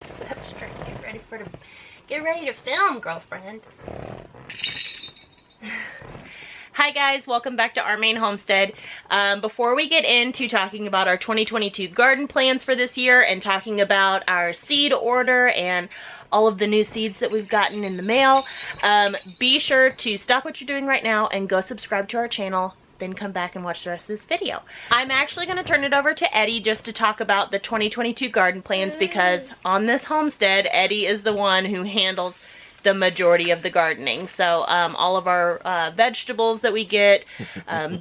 Set straight. Get ready to film, girlfriend. Hi guys, welcome back to our Maine Homestead. Before we get into talking about our 2022 garden plans for this year and talking about our seed order and all of the new seeds that we've gotten in the mail, be sure to stop what you're doing right now and go subscribe to our channel, then come back and watch the rest of this video. I'm actually going to turn it over to Eddie just to talk about the 2022 garden plans, because on this homestead, Eddie is the one who handles the majority of the gardening. So all of our vegetables that we get,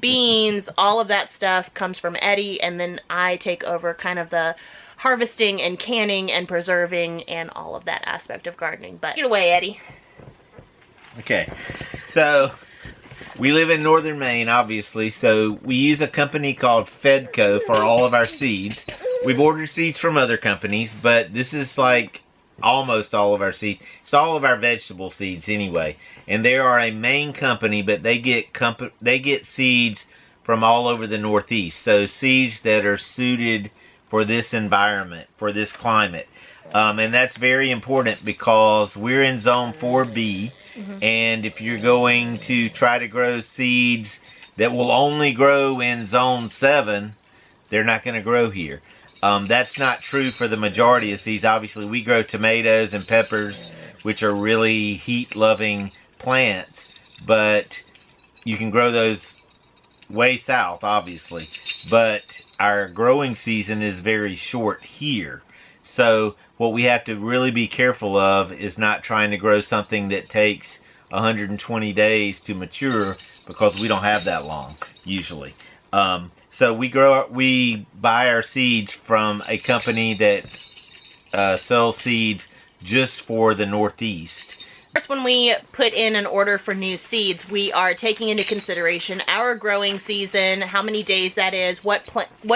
beans, all of that stuff comes from Eddie, and then I take over kind of the harvesting and canning and preserving and all of that aspect of gardening. But get away, Eddie. Okay, so we live in northern Maine, obviously, so we use a company called FedCo for all of our seeds. We've ordered seeds from other companies, but this is like almost all of our seeds. It's all of our vegetable seeds anyway. And they are a Maine company, but they get seeds from all over the Northeast. So seeds that are suited for this environment, for this climate. And that's very important because we're in zone 4B. And if you're going to try to grow seeds that will only grow in zone 7, they're not going to grow here. That's not true for the majority of seeds. Obviously, we grow tomatoes and peppers, which are really heat-loving plants, but you can grow those way south, obviously. But our growing season is very short here. So what we have to really be careful of is not trying to grow something that takes 120 days to mature, because we don't have that long, usually. So we buy our seeds from a company that sells seeds just for the Northeast. First, when we put in an order for new seeds, we are taking into consideration our growing season, how many days that is, what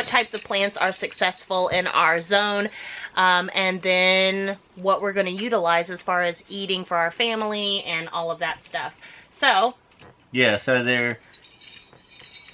types of plants are successful in our zone, and then what we're going to utilize as far as eating for our family and all of that stuff. So yeah, so there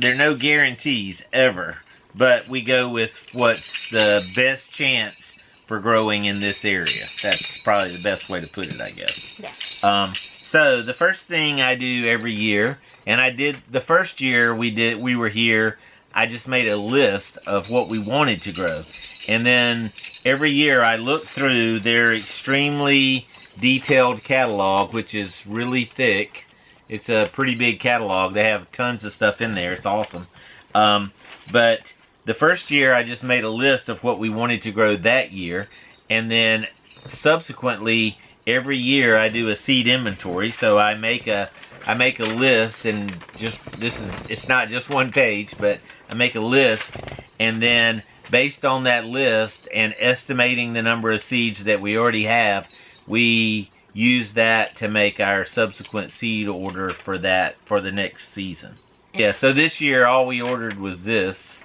are no guarantees ever, but we go with what's the best chance for growing in this area. That's probably the best way to put it, I guess. Yeah. So the first thing I do every year, and I did the first year we were here, I just made a list of what we wanted to grow. And then every year I look through their extremely detailed catalog, which is really thick. It's a pretty big catalog. They have tons of stuff in there. It's awesome. But the first year I just made a list of what we wanted to grow that year. And then subsequently every year I do a seed inventory. So I make a list, and it's not just one page, but I make a list, and then based on that list and estimating the number of seeds that we already have, we use that to make our subsequent seed order for the next season. Yeah, so this year all we ordered was this.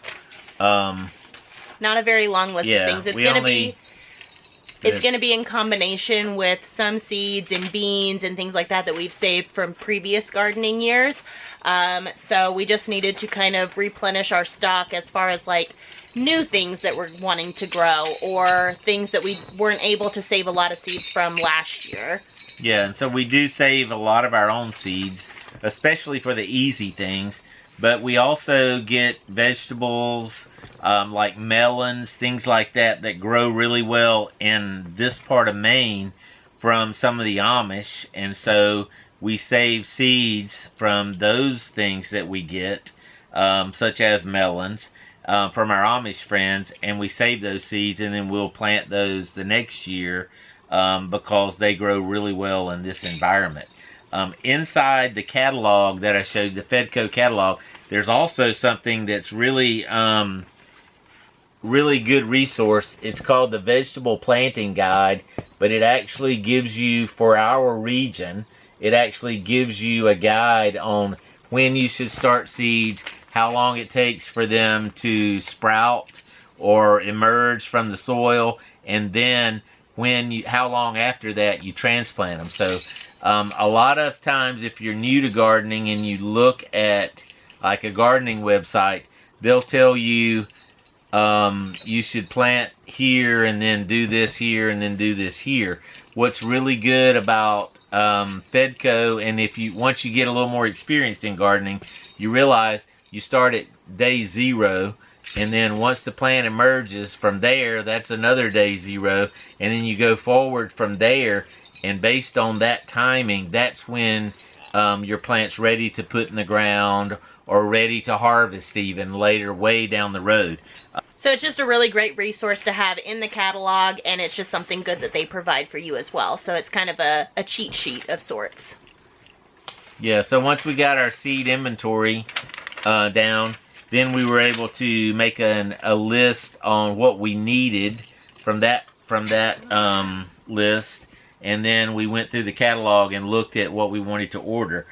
Not a very long list of things. It's going to be in combination with some seeds and beans and things like that we've saved from previous gardening years. So we just needed to kind of replenish our stock as far as like new things that we're wanting to grow, or things that we weren't able to save a lot of seeds from last year. Yeah, and so we do save a lot of our own seeds, especially for the easy things. But we also get vegetables like melons, things like that grow really well in this part of Maine from some of the Amish. And so we save seeds from those things that we get, such as melons, from our Amish friends, and we save those seeds, and then we'll plant those the next year because they grow really well in this environment. Inside the catalog that I showed, the FedCo catalog, there's also something that's really good resource. It's called the Vegetable Planting Guide, but it actually gives you, for our region, it actually gives you a guide on when you should start seeds, how long it takes for them to sprout or emerge from the soil, and then how long after that you transplant them. So a lot of times if you're new to gardening and you look at like a gardening website, they'll tell you you should plant here and then do this here and then do this here. What's really good about FedCo, and once you get a little more experienced in gardening, you realize you start at day 0, and then once the plant emerges from there, that's another day 0, and then you go forward from there, and based on that timing, that's when your plant's ready to put in the ground or ready to harvest even later, way down the road. So it's just a really great resource to have in the catalog, and it's just something good that they provide for you as well. So it's kind of a cheat sheet of sorts. Yeah, so once we got our seed inventory down, then we were able to make a list on what we needed from that list, and then we went through the catalog and looked at what we wanted to order.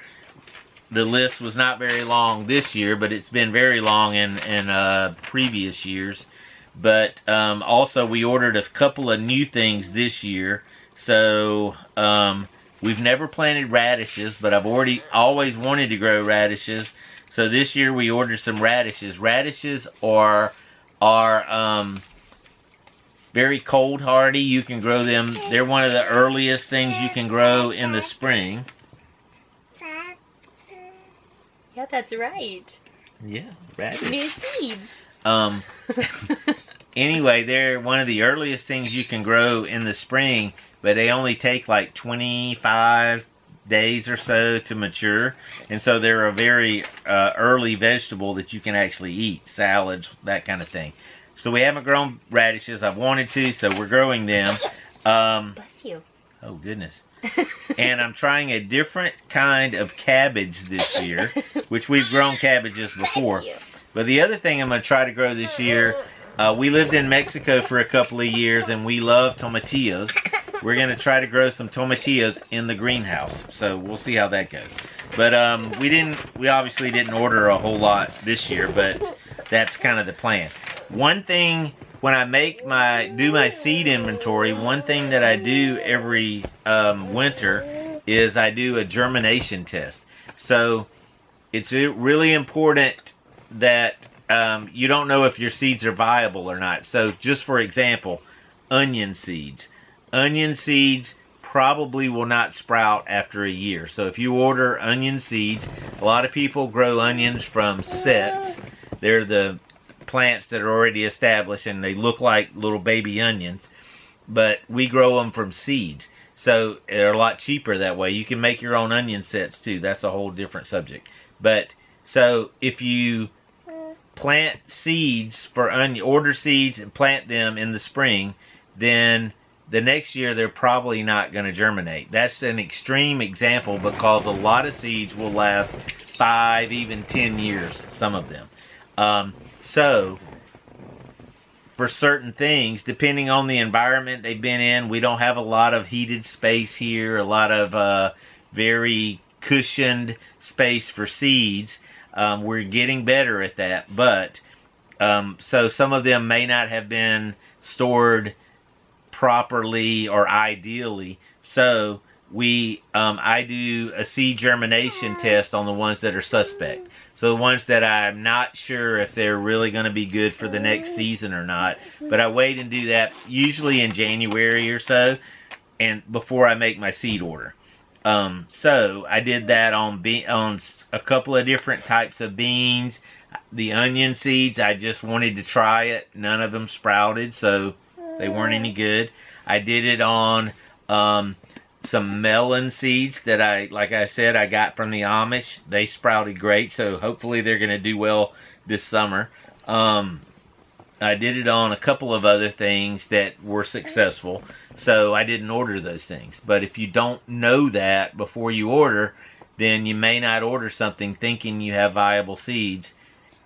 The list was not very long this year, but it's been very long in previous years. But also we ordered a couple of new things this year. So we've never planted radishes, but I've always wanted to grow radishes. So this year we ordered some radishes. Radishes are very cold hardy. You can grow them. They're one of the earliest things you can grow in the spring. Yeah, that's right. Yeah, radish. New seeds. Anyway, they're one of the earliest things you can grow in the spring, but they only take like 25 days or so to mature, and so they're a very early vegetable that you can actually eat, salads, that kind of thing. So we haven't grown radishes. I've wanted to, so we're growing them. Bless you. Oh, goodness. And I'm trying a different kind of cabbage this year, which we've grown cabbages before. But the other thing I'm going to try to grow this year, we lived in Mexico for a couple of years, and we love tomatillos. We're going to try to grow some tomatillos in the greenhouse, so we'll see how that goes. But we obviously didn't order a whole lot this year, but that's kind of the plan. One thing, when I do my seed inventory, one thing that I do every winter is I do a germination test. So it's really important that you don't know if your seeds are viable or not. So just for example, onion seeds. Onion seeds probably will not sprout after a year. So if you order onion seeds, a lot of people grow onions from sets. They're the plants that are already established, and they look like little baby onions, but we grow them from seeds, so they're a lot cheaper that way. You can make your own onion sets too. That's a whole different subject. But so if you plant seeds for onion, order seeds and plant them in the spring, then the next year they're probably not going to germinate. That's an extreme example because a lot of seeds will last 5, even 10 years, some of them. So, for certain things, depending on the environment they've been in, we don't have a lot of heated space here, a lot of very cushioned space for seeds. We're getting better at that, but so some of them may not have been stored properly or ideally. So I do a seed germination test on the ones that are suspect. So the ones that I'm not sure if they're really going to be good for the next season or not. But I wait and do that usually in January or so, and before I make my seed order. So I did that on a couple of different types of beans. The onion seeds, I just wanted to try it. None of them sprouted, so they weren't any good. I did it on some melon seeds that like I said, I got from the Amish. They sprouted great, so hopefully they're going to do well this summer. I did it on a couple of other things that were successful, so I didn't order those things. But if you don't know that before you order, then you may not order something thinking you have viable seeds,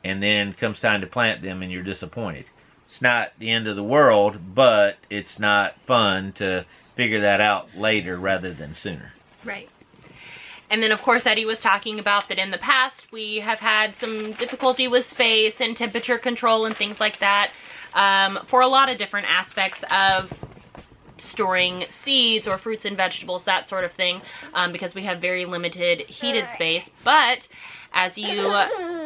and then comes time to plant them and you're disappointed. It's not the end of the world, but it's not fun to figure that out later rather than sooner. Right. And then, of course, Eddie was talking about that in the past we have had some difficulty with space and temperature control and things like that for a lot of different aspects of storing seeds or fruits and vegetables, that sort of thing, because we have very limited heated space. But as you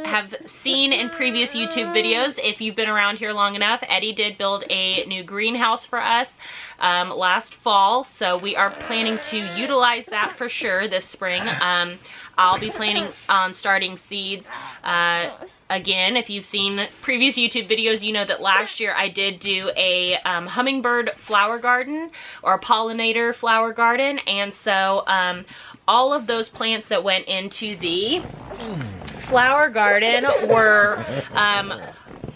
have seen in previous YouTube videos, if you've been around here long enough, Eddie did build a new greenhouse for us last fall, so we are planning to utilize that for sure this spring. I'll be planning on starting seeds. Again, if you've seen previous YouTube videos, you know that last year I did do a hummingbird flower garden, or a pollinator flower garden, and so all of those plants that went into the flower garden were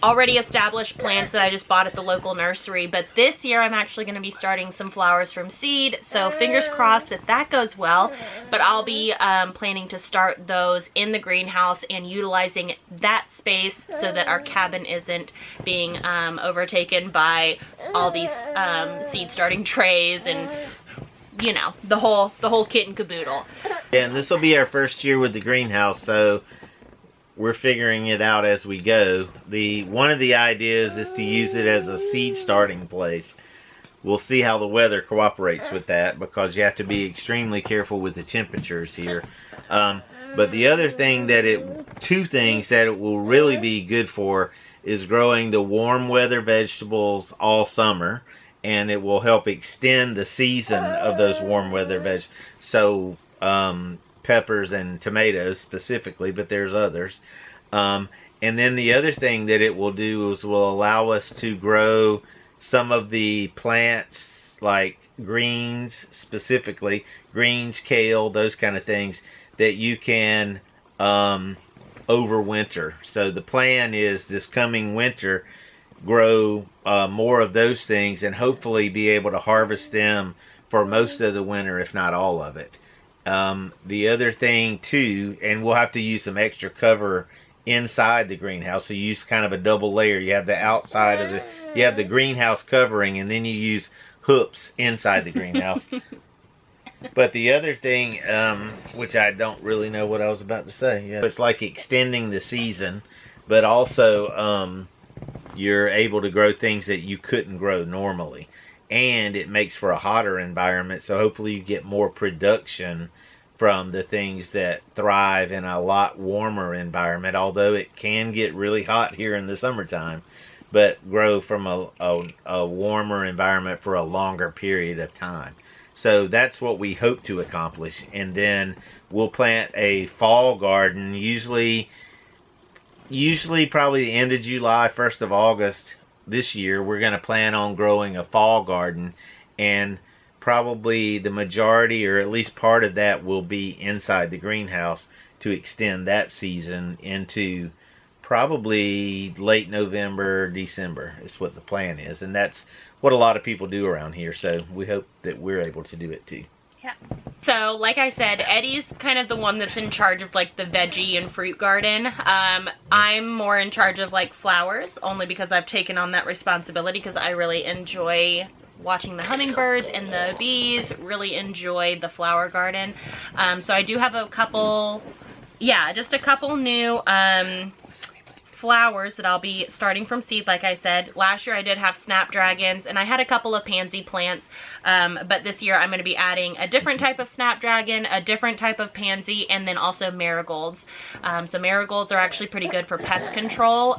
already established plants that I just bought at the local nursery. But this year I'm actually going to be starting some flowers from seed, so fingers crossed that that goes well. But I'll be planning to start those in the greenhouse and utilizing that space so that our cabin isn't being overtaken by all these seed starting trays and, you know, the whole kit and caboodle. Yeah, and this will be our first year with the greenhouse, so we're figuring it out as we go. One of the ideas is to use it as a seed starting place. We'll see how the weather cooperates with that, because you have to be extremely careful with the temperatures here. But the other thing two things that it will really be good for is growing the warm weather vegetables all summer, and it will help extend the season of those warm weather vegetables. So peppers and tomatoes specifically, but there's others. And then the other thing that it will do is will allow us to grow some of the plants, like greens specifically, greens, kale, those kind of things that you can overwinter. So the plan is this coming winter grow more of those things and hopefully be able to harvest them for most of the winter, if not all of it. The other thing too, and we'll have to use some extra cover inside the greenhouse, so you use kind of a double layer. You have the outside of you have the greenhouse covering, and then you use hoops inside the greenhouse. But the other thing, which I don't really know what I was about to say, it's like extending the season, but also you're able to grow things that you couldn't grow normally. And it makes for a hotter environment, so hopefully you get more production from the things that thrive in a lot warmer environment, although it can get really hot here in the summertime, but grow from a warmer environment for a longer period of time. So that's what we hope to accomplish. And then we'll plant a fall garden, usually probably the end of July, 1st of August. This year we're going to plan on growing a fall garden, and probably the majority, or at least part of that, will be inside the greenhouse to extend that season into probably late November, December is what the plan is. And that's what a lot of people do around here, so we hope that we're able to do it too. Yeah. So, like I said, Eddie's kind of the one that's in charge of like the veggie and fruit garden. I'm more in charge of like flowers, only because I've taken on that responsibility, because I really enjoy watching the hummingbirds and the bees, really enjoy the flower garden. So I do have a couple, just a couple new flowers that I'll be starting from seed. Like I said, last year I did have snapdragons, and I had a couple of pansy plants, but this year I'm going to be adding a different type of snapdragon, a different type of pansy, and then also marigolds. So marigolds are actually pretty good for pest control,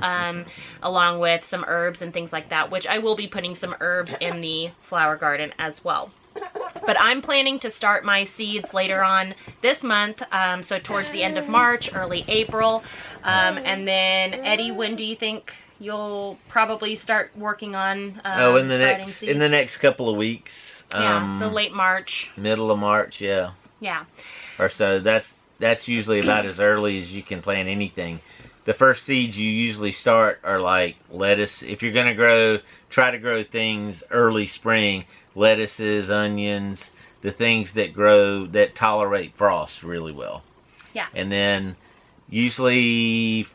along with some herbs and things like that, which I will be putting some herbs in the flower garden as well. But I'm planning to start my seeds later on this month, so towards the end of March, early April. And then, Eddie, when do you think you'll probably start working on in the next couple of weeks. Yeah, so late March. Middle of March, yeah. Yeah. Or so. That's usually about as early as you can plant anything. The first seeds you usually start are like lettuce. If you're going to try to grow things early spring, lettuces, onions, the things that tolerate frost really well. Yeah. And then usually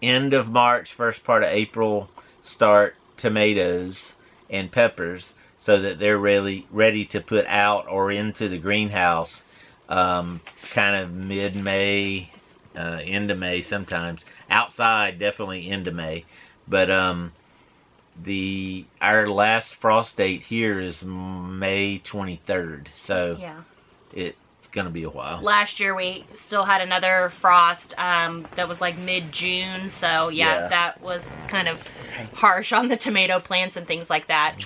end of March, first part of April, start tomatoes and peppers, so that they're really ready to put out or into the greenhouse kind of mid-May, end of May sometimes. Outside, definitely into May. But our last frost date here is May 23rd. So yeah. gonna be a while. Last year we still had another frost that was like mid-June, so yeah, that was kind of harsh on the tomato plants and things like that.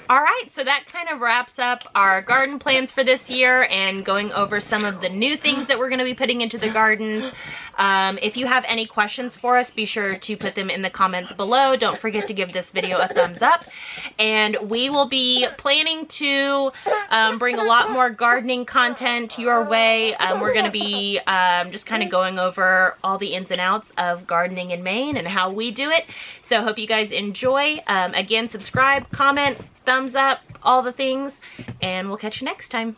All right, so that kind of wraps up our garden plans for this year and going over some of the new things that we're going to be putting into the gardens. If you have any questions for us, be sure to put them in the comments below. Don't forget to give this video a thumbs up. And we will be planning to bring a lot more gardening content your way. We're going to be just kind of going over all the ins and outs of gardening in Maine and how we do it. So hope you guys enjoy. Again, subscribe, comment, thumbs up, all the things, and we'll catch you next time.